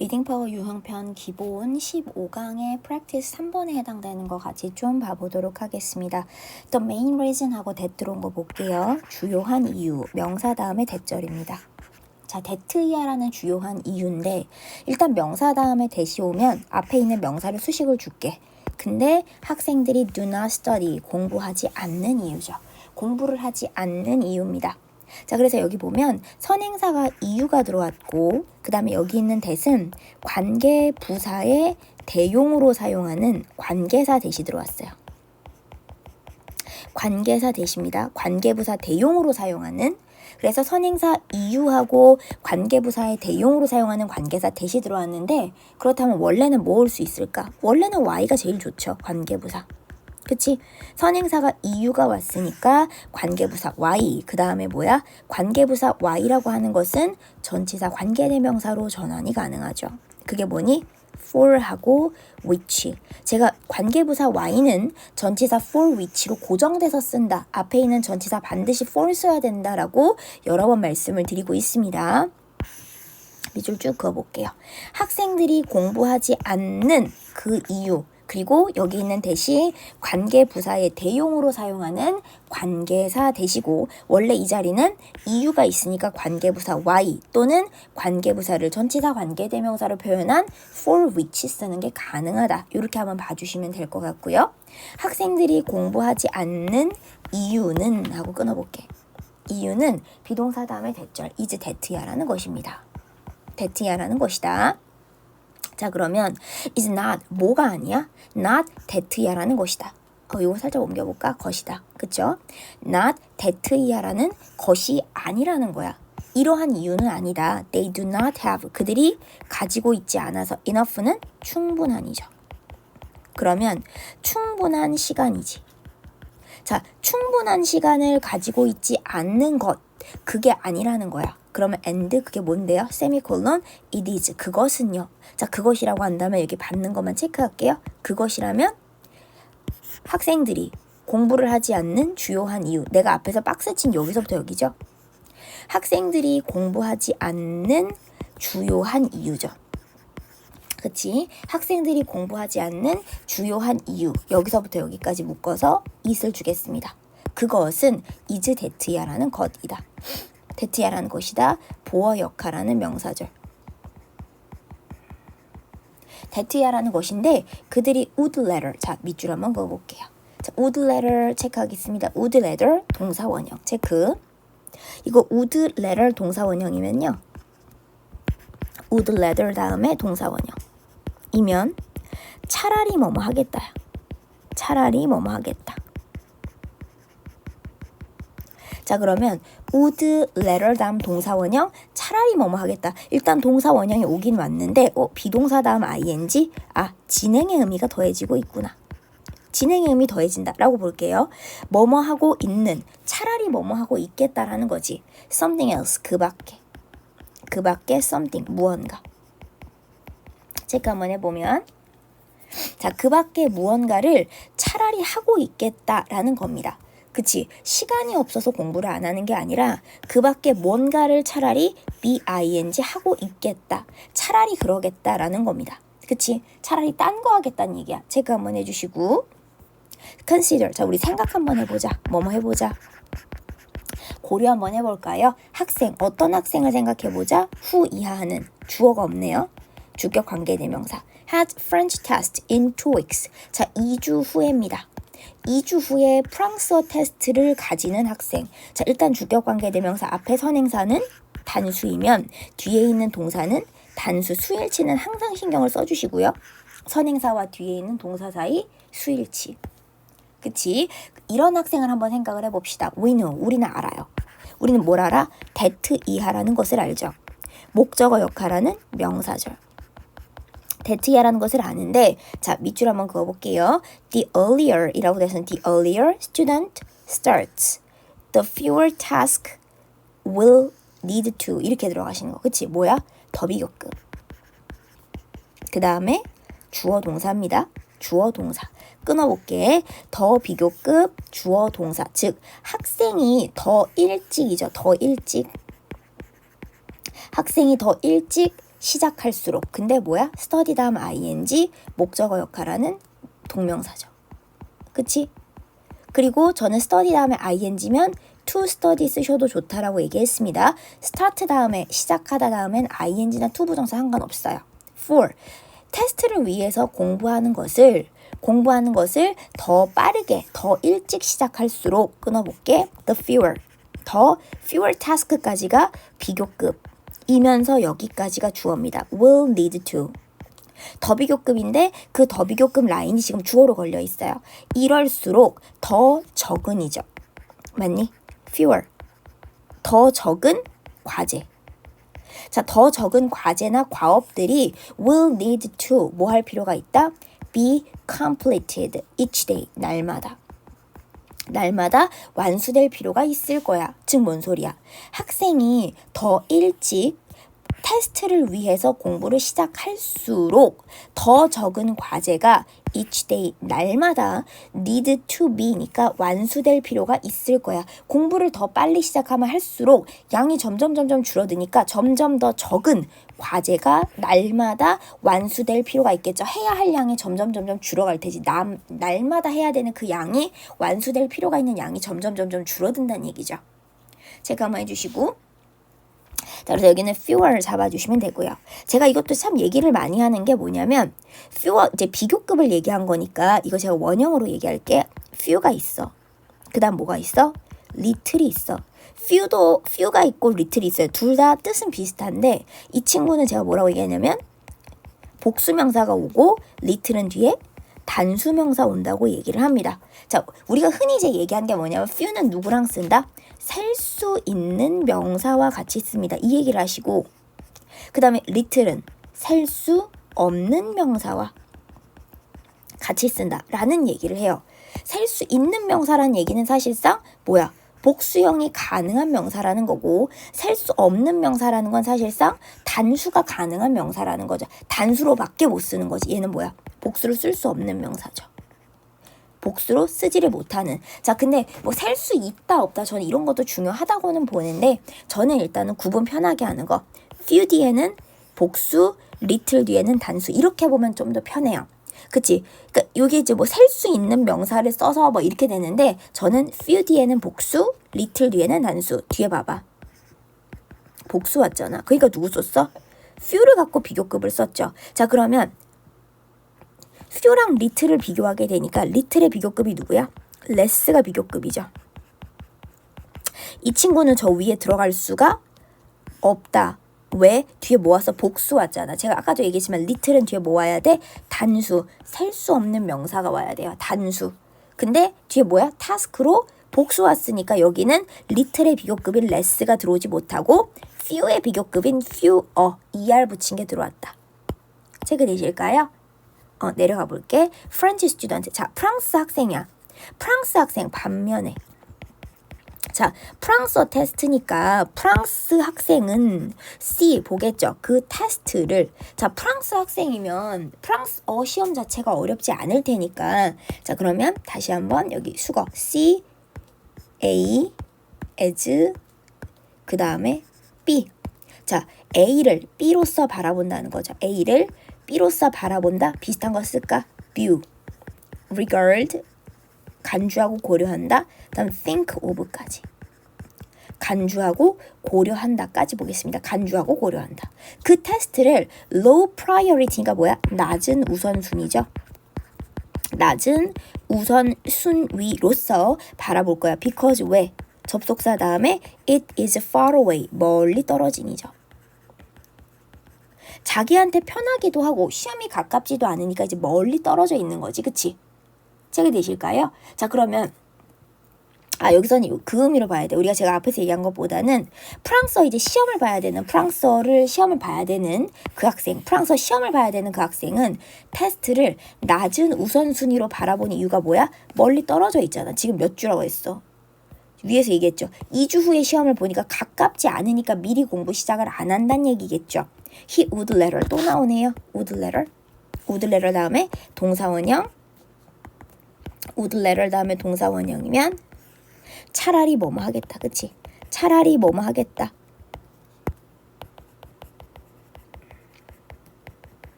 리딩 파워 유형편 기본 15강의 practice 3번에 해당되는 거 같이 좀 봐보도록 하겠습니다. The main reason 하고 that 들어온 거 볼게요. 주요한 이유, 명사 다음에 that절입니다. 자, that이야라는 주요한 이유인데 일단 명사 다음에 that이 오면 앞에 있는 명사를 수식을 줄게. 근데 학생들이 do not study, 공부하지 않는 이유죠. 공부를 하지 않는 이유입니다. 자, 그래서 여기 보면 선행사가 이유가 들어왔고 그 다음에 여기 있는 that은 관계 부사의 대용으로 사용하는 관계사 that이 들어왔어요. 관계사 that입니다. 관계부사 대용으로 사용하는, 그래서 선행사 이유하고 관계부사의 대용으로 사용하는 관계사 that이 들어왔는데 그렇다면 원래는 뭐 올 수 있을까? 원래는 y가 제일 좋죠. 관계부사. 그치? 선행사가 이유가 왔으니까 관계부사 y, 그 다음에 뭐야? 관계부사 y라고 하는 것은 전치사 관계대명사로 전환이 가능하죠. 그게 뭐니? for하고 which. 제가 관계부사 y는 전치사 for which로 고정돼서 쓴다. 앞에 있는 전치사 반드시 for 써야 된다라고 여러 번 말씀을 드리고 있습니다. 밑줄 쭉 그어볼게요. 학생들이 공부하지 않는 그 이유, 그리고 여기 있는 that이 관계부사의 대용으로 사용하는 관계사 that이고 원래 이 자리는 이유가 있으니까 관계부사 y 또는 관계부사를 전치사 관계대명사로 표현한 for which 쓰는 게 가능하다. 이렇게 한번 봐주시면 될 것 같고요. 학생들이 공부하지 않는 이유는 하고 끊어볼게. 이유는 비동사 다음에 that절 is that야라는 것입니다. that야라는 것이다. 자, 그러면 is not 뭐가 아니야? not that야라는 것이다. 이거 살짝 옮겨볼까? 것이다. 그쵸? not that야라는 것이 아니라는 거야. 이러한 이유는 아니다. They do not have. 그들이 가지고 있지 않아서 enough는 충분한이죠. 그러면 충분한 시간이지. 자, 충분한 시간을 가지고 있지 않는 것. 그게 아니라는 거야. 그러면 and 그게 뭔데요? 세미콜론 it is 그것은요. 자, 그것이라고 한다면 여기 받는 것만 체크할게요. 그것이라면 학생들이 공부를 하지 않는 주요한 이유. 내가 앞에서 박스 친 여기서부터 여기죠. 학생들이 공부하지 않는 주요한 이유죠. 그치? 학생들이 공부하지 않는 주요한 이유. 여기서부터 여기까지 묶어서 it을 주겠습니다. 그것은 is that야라는 것이다. that야라는 것이다. 보어 역할하는 명사절. that야라는 것인데 그들이 would rather. 자, 밑줄 한번 그어볼게요. 자, would rather 체크하겠습니다. would rather 동사 원형 체크. 이거 would rather 동사 원형이면요. would rather 다음에 동사 원형. 이면 차라리 뭐뭐 하겠다. 차라리 뭐뭐 하겠다. 자, 그러면 would rather 다음 동사 원형 차라리 뭐뭐 하겠다. 일단 동사 원형이 오긴 왔는데 비동사 다음 ing. 진행의 의미가 더해지고 있구나. 진행의 의미 더해진다 라고 볼게요. 뭐뭐 하고 있는, 차라리 뭐뭐 하고 있겠다라는 거지. something else, 그 밖에 something, 무언가. 체크 한번 해보면 자, 그 밖에 무언가를 차라리 하고 있겠다라는 겁니다. 그치? 시간이 없어서 공부를 안 하는 게 아니라 그 밖에 뭔가를 차라리 BING 하고 있겠다. 차라리 그러겠다라는 겁니다. 그치? 차라리 딴 거 하겠다는 얘기야. 체크 한번 해주시고 consider. 자, 우리 생각 한번 해보자. 뭐뭐 해보자. 고려 한번 해볼까요? 학생, 어떤 학생을 생각해보자. 후 이하하는 주어가 없네요. 주격 관계대명사. had French test in 2 weeks. 자, 2주 후에입니다. 2주 후에 프랑스어 테스트를 가지는 학생. 자, 일단 주격관계대명사 앞에 선행사는 단수이면 뒤에 있는 동사는 단수, 수일치는 항상 신경을 써주시고요. 선행사와 뒤에 있는 동사 사이 수일치. 그치? 이런 학생을 한번 생각을 해봅시다. We know, 우리는 알아요. 우리는 뭘 알아? that 이하라는 것을 알죠. 목적어 역할하는 명사절. that야라는 것을 아는데, 자, 밑줄 한번 그어볼게요. The earlier 이라고 돼서 the earlier student starts, the fewer task will need to 이렇게 들어가시는 거. 그치? 뭐야? 더 비교급. 그 다음에 주어 동사입니다. 주어 동사. 끊어볼게. 더 비교급 주어 동사. 즉 학생이 더 일찍이죠. 더 일찍. 학생이 더 일찍 시작할수록. 근데 뭐야? study 다음 ing 목적어 역할하는 동명사죠. 그치? 그리고 저는 study 다음에 ing면 to study 쓰셔도 좋다라고 얘기했습니다. start 다음에 시작하다 다음엔 ing나 to 부정사 상관없어요. for 테스트를 위해서 공부하는 것을 더 빠르게 더 일찍 시작할수록 끊어볼게. the fewer task까지가 비교급이면서 여기까지가 주어입니다. will lead to 더 비교급인데 그 더 비교급 라인이 지금 주어로 걸려 있어요. 이럴수록 더 적은이죠. 맞니? fewer 더 적은 과제. 자, 더 적은 과제나 과업들이 will need to 뭐 할 필요가 있다? be completed each day 날마다 완수될 필요가 있을 거야. 즉 뭔 소리야? 학생이 더 일찍 테스트를 위해서 공부를 시작할수록 더 적은 과제가 each day 날마다 need to be니까 완수될 필요가 있을 거야. 공부를 더 빨리 시작하면 할수록 양이 점점 줄어드니까 점점 더 적은 과제가 날마다 완수될 필요가 있겠죠. 해야 할 양이 점점 줄어갈 테지. 날마다 해야 되는 그 양이 완수될 필요가 있는 양이 점점 줄어든다는 얘기죠. 체크 한번 해주시고. 자, 그래서 여기는 fewer를 잡아주시면 되고요. 제가 이것도 참 얘기를 많이 하는 게 뭐냐면 fewer 이제 비교급을 얘기한 거니까 이거 제가 원형으로 얘기할게. few가 있어. 그 다음 뭐가 있어? little이 있어. few가 있고 little이 있어요. 둘 다 뜻은 비슷한데 이 친구는 제가 뭐라고 얘기하냐면 복수명사가 오고 little은 뒤에 단수명사 온다고 얘기를 합니다. 자, 우리가 흔히 이제 얘기한 게 뭐냐면 few는 누구랑 쓴다? 셀 수 있는 명사와 같이 씁니다. 이 얘기를 하시고 그 다음에 little은 셀 수 없는 명사와 같이 쓴다 라는 얘기를 해요. 셀 수 있는 명사라는 얘기는 사실상 뭐야? 복수형이 가능한 명사라는 거고 셀 수 없는 명사라는 건 사실상 단수가 가능한 명사라는 거죠. 단수로밖에 못 쓰는 거지. 얘는 뭐야? 복수로 쓸 수 없는 명사죠. 복수로 쓰지를 못하는. 자, 근데 뭐 셀 수 있다 없다 저는 이런 것도 중요하다고는 보는데 저는 일단은 구분 편하게 하는 거. few 뒤에는 복수, little 뒤에는 단수 이렇게 보면 좀 더 편해요. 그치? 그러니까 여기 이제 뭐 셀 수 있는 명사를 써서 뭐 이렇게 되는데 저는 few 뒤에는 복수, little 뒤에는 단수. 뒤에 봐봐. 복수 왔잖아. 그러니까 누구 썼어? few를 갖고 비교급을 썼죠. 자, 그러면 few랑 little을 비교하게 되니까 little의 비교급이 누구야? less가 비교급이죠. 이 친구는 저 위에 들어갈 수가 없다. 왜? 뒤에 뭐 왔어? 복수 왔잖아. 제가 아까도 얘기했지만 little은 뒤에 뭐 와야 돼? 단수. 셀 수 없는 명사가 와야 돼요. 단수. 근데 뒤에 뭐야? task로 복수 왔으니까 여기는 little의 비교급인 less가 들어오지 못하고 few의 비교급인 fewer, er 붙인 게 들어왔다. 체크되실까요? 내려가 볼게. French student. 자, 프랑스 학생이야. 프랑스 학생 반면에. 자, 프랑스어 테스트니까 프랑스 학생은 C 보겠죠. 그 테스트를. 자, 프랑스 학생이면 프랑스어 시험 자체가 어렵지 않을 테니까. 자, 그러면 다시 한번 여기 수거. C, A, as, 그 다음에 B. 자, A를 B로서 바라본다는 거죠. A를 B로서 바라본다. 비슷한 거 쓸까? view, regard, 간주하고 고려한다. 다음 think of까지. 간주하고 고려한다까지 보겠습니다. 간주하고 고려한다. 그 테스트를 low priority가 뭐야? 낮은 우선순위죠. 낮은 우선순위로서 바라볼 거야. because 왜? 접속사 다음에 it is far away. 멀리 떨어진이죠. 자기한테 편하기도 하고 시험이 가깝지도 않으니까 이제 멀리 떨어져 있는 거지. 그치? 체크 되실까요? 자, 그러면 여기서는 그 의미로 봐야 돼. 우리가 제가 앞에서 얘기한 것보다는 프랑스어 이제 시험을 봐야 되는 시험을 봐야 되는 그 학생, 프랑스어 시험을 봐야 되는 그 학생은 테스트를 낮은 우선순위로 바라본 이유가 뭐야? 멀리 떨어져 있잖아. 지금 몇 주라고 했어? 위에서 얘기했죠. 2주 후에 시험을 보니까 가깝지 않으니까 미리 공부 시작을 안 한다는 얘기겠죠. He would later 또 나오네요. would later 다음에 동사원형. would later 다음에 동사원형이면 차라리 뭐뭐 하겠다. 그치? 차라리 뭐뭐 하겠다.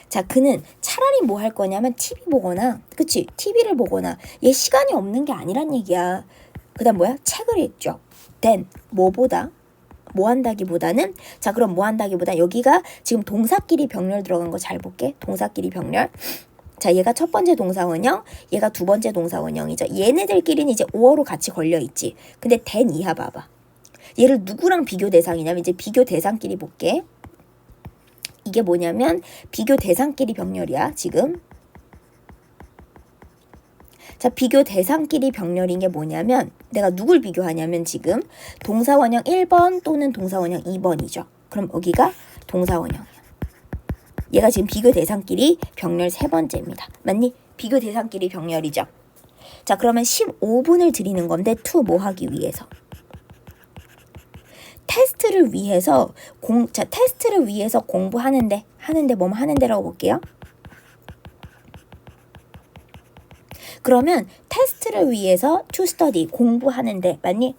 자, 그는 차라리 뭐 할 거냐면 TV 보거나, 그치? TV를 보거나, 얘 시간이 없는 게 아니란 얘기야. 그 다음 뭐야? 책을 읽죠. then, 뭐보다? 뭐 한다기보다는, 자, 그럼 뭐 한다기보다 여기가 지금 동사끼리 병렬 들어간 거 잘 볼게. 동사끼리 병렬. 자, 얘가 첫 번째 동사원형, 얘가 두 번째 동사원형이죠. 얘네들끼리는 이제 5어로 같이 걸려있지. 근데 then 이하 봐봐. 얘를 누구랑 비교 대상이냐면 이제 비교 대상끼리 볼게. 이게 뭐냐면 비교 대상끼리 병렬이야, 지금. 자, 비교 대상끼리 병렬인 게 뭐냐면 내가 누굴 비교하냐면 지금 동사원형 1번 또는 동사원형 2번이죠. 그럼 여기가 동사원형이야. 얘가 지금 비교 대상끼리 병렬 세 번째입니다. 맞니? 비교 대상끼리 병렬이죠. 자, 그러면 15분을 드리는 건데 to 뭐 하기 위해서? 테스트를 위해서 테스트를 위해서 공부하는데 뭐뭐 하는데라고 볼게요. 그러면 테스트를 위해서 to study 공부하는데 맞니?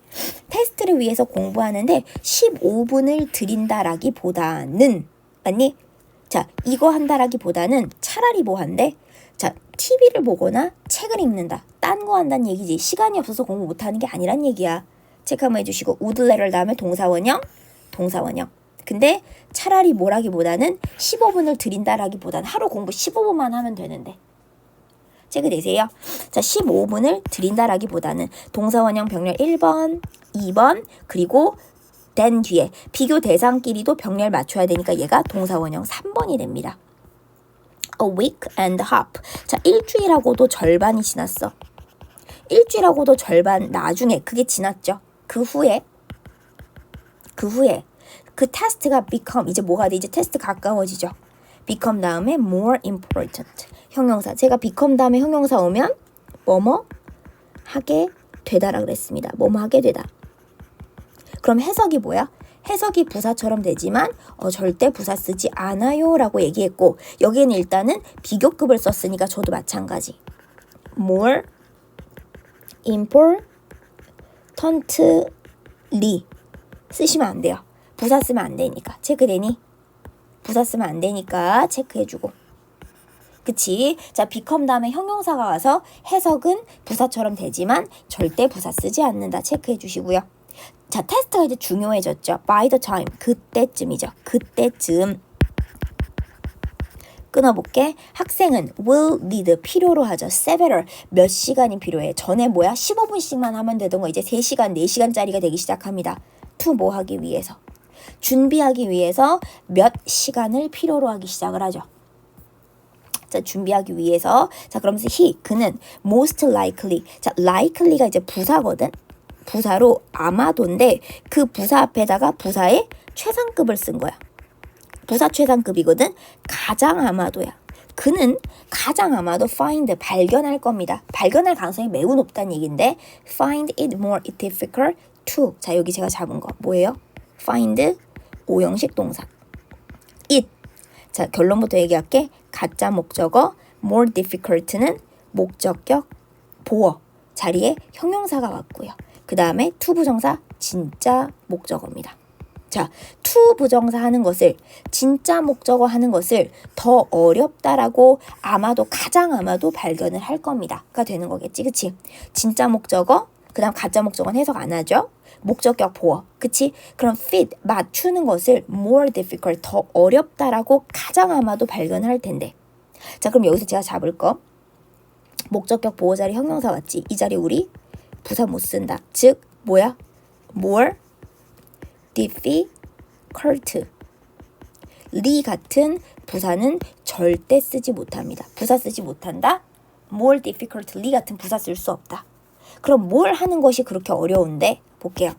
테스트를 위해서 공부하는데 15분을 드린다라기보다는 맞니? 자, 이거 한다라기보다는 차라리 뭐 한대? 자, TV를 보거나 책을 읽는다. 딴 거 한다는 얘기지. 시간이 없어서 공부 못하는 게 아니란 얘기야. 체크 한번 해주시고 would rather 다음에 동사원형. 근데 차라리 뭐라기보다는 15분을 드린다라기보다는 하루 공부 15분만 하면 되는데. 체크 되세요? 자, 15분을 드린다라기보다는 동사원형 병렬 1번, 2번, 그리고 then 뒤에 비교 대상끼리도 병렬 맞춰야 되니까 얘가 동사원형 3번이 됩니다. A week and a half. 자, 일주일하고도 절반이 지났어. 일주일하고도 절반 나중에 그게 지났죠. 그 후에 그 테스트가 become 이제 뭐가 돼? 이제 테스트 가까워지죠. become 다음에 more important. 형용사. 제가 become 다음에 형용사 오면 뭐뭐 하게 되다라 그랬습니다. 뭐뭐 하게 되다. 그럼 해석이 뭐야? 해석이 부사처럼 되지만 절대 부사 쓰지 않아요 라고 얘기했고 여기에는 일단은 비교급을 썼으니까 저도 마찬가지. more importantly 쓰시면 안 돼요. 부사 쓰면 안 되니까. 체크되니? 부사 쓰면 안 되니까 체크해주고. 그치? 자, become 다음에 형용사가 와서 해석은 부사처럼 되지만 절대 부사 쓰지 않는다. 체크해주시고요. 자, 테스트가 이제 중요해졌죠. by the time. 그때쯤이죠. 그때쯤. 끊어볼게. 학생은 will need 필요로 하죠. several 몇 시간이 필요해. 전에 뭐야? 15분씩만 하면 되던 거 이제 3시간, 4시간짜리가 되기 시작합니다. to 뭐 하기 위해서. 준비하기 위해서 몇 시간을 필요로 하기 시작을 하죠. 자, 준비하기 위해서. 자, 그러면서 그는 most likely. 자, likely가 이제 부사거든. 부사로 아마도인데 그 부사 앞에다가 부사의 최상급을 쓴 거야. 부사 최상급이거든. 가장 아마도야. 그는 가장 아마도 find 발견할 겁니다. 발견할 가능성이 매우 높다는 얘기인데 find it more difficult to. 자, 여기 제가 잡은 거 뭐예요? find 5형식 동사. it. 자, 결론부터 얘기할게. 가짜 목적어 more difficult는 목적격 보어 자리에 형용사가 왔고요. 그 다음에 to 부정사 진짜 목적어입니다. 자, to 부정사 하는 것을 진짜 목적어 하는 것을 더 어렵다라고 아마도 가장 아마도 발견을 할 겁니다가 되는 거겠지. 그치? 진짜 목적어 그 다음 가짜 목적어는 해석 안 하죠. 목적격 보어. 그치? 그럼 fit 맞추는 것을 more difficult 더 어렵다라고 가장 아마도 발견을 할 텐데. 자, 그럼 여기서 제가 잡을 거 목적격 보어 자리 형용사 왔지. 이 자리 우리 부사 못 쓴다. 즉 뭐야? more difficult. 리 같은 부사는 절대 쓰지 못합니다. 부사 쓰지 못한다. more difficultly 같은 부사 쓸 수 없다. 그럼 뭘 하는 것이 그렇게 어려운데? 볼게요.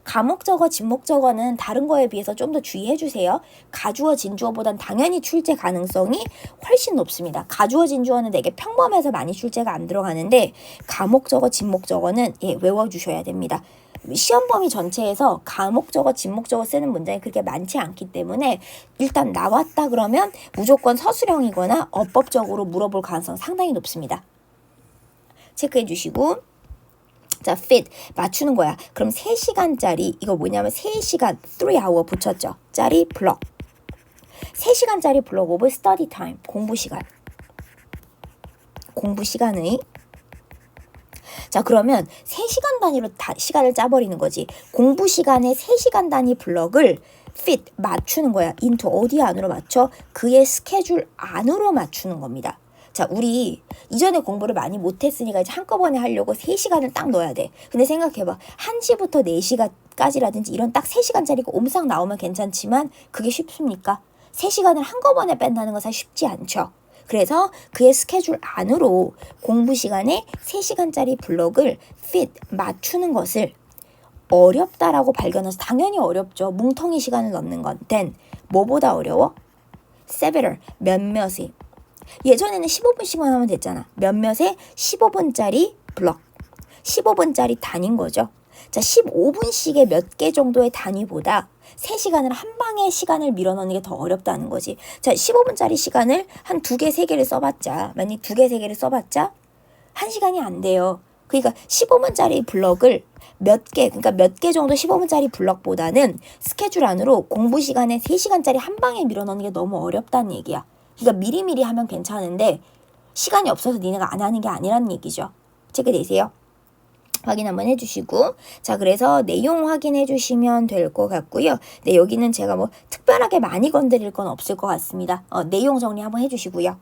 가목적어, 진목적어는 다른 거에 비해서 좀 더 주의해 주세요. 가주어, 진주어보단 당연히 출제 가능성이 훨씬 높습니다. 가주어, 진주어는 되게 평범해서 많이 출제가 안 들어가는데 가목적어, 진목적어는 외워주셔야 됩니다. 시험 범위 전체에서 가목적어, 진목적어 쓰는 문장이 그렇게 많지 않기 때문에 일단 나왔다 그러면 무조건 서술형이거나 어법적으로 물어볼 가능성 상당히 높습니다. 체크해 주시고 자, fit 맞추는 거야. 그럼 3시간짜리 이거 뭐냐면 3시간 3hour 붙였죠. 짜리 블럭. 3시간짜리 블록 오브 스터디 타임, 공부 시간의 자, 그러면 3시간 단위로 시간을 짜버리는 거지. 공부 시간에 3시간 단위 블럭을 fit, 맞추는 거야. into 어디 안으로 맞춰? 그의 스케줄 안으로 맞추는 겁니다. 자, 우리 이전에 공부를 많이 못했으니까 이제 한꺼번에 하려고 3시간을 딱 넣어야 돼. 근데 생각해봐. 1시부터 4시까지라든지 이런 딱 3시간짜리가 옴싹 나오면 괜찮지만 그게 쉽습니까? 3시간을 한꺼번에 뺀다는 건 사실 쉽지 않죠. 그래서 그의 스케줄 안으로 공부 시간에 3시간짜리 블록을 fit, 맞추는 것을 어렵다라고 발견해서 당연히 어렵죠. 뭉텅이 시간을 넣는 건. then, 뭐보다 어려워? several, 몇몇이. 예전에는 15분씩만 하면 됐잖아. 몇몇에 15분짜리 블럭. 15분짜리 단위인 거죠. 자, 15분씩의 몇 개 정도의 단위보다 3시간을 한 방에 시간을 밀어넣는 게 더 어렵다는 거지. 자, 15분짜리 시간을 한 2개, 3개를 써봤자, 만약 2개, 3개를 써봤자 1시간이 안 돼요. 그러니까 15분짜리 블럭을 몇 개, 그러니까 몇 개 정도 15분짜리 블럭보다는 스케줄 안으로 공부 시간에 3시간짜리 한 방에 밀어넣는 게 너무 어렵다는 얘기야. 그러니까 미리미리 하면 괜찮은데 시간이 없어서 니네가 안 하는 게 아니라는 얘기죠. 체크되세요? 확인 한번 해주시고, 자, 그래서 내용 확인해 주시면 될 것 같고요. 네, 여기는 제가 뭐 특별하게 많이 건드릴 건 없을 것 같습니다. 내용 정리 한번 해주시고요.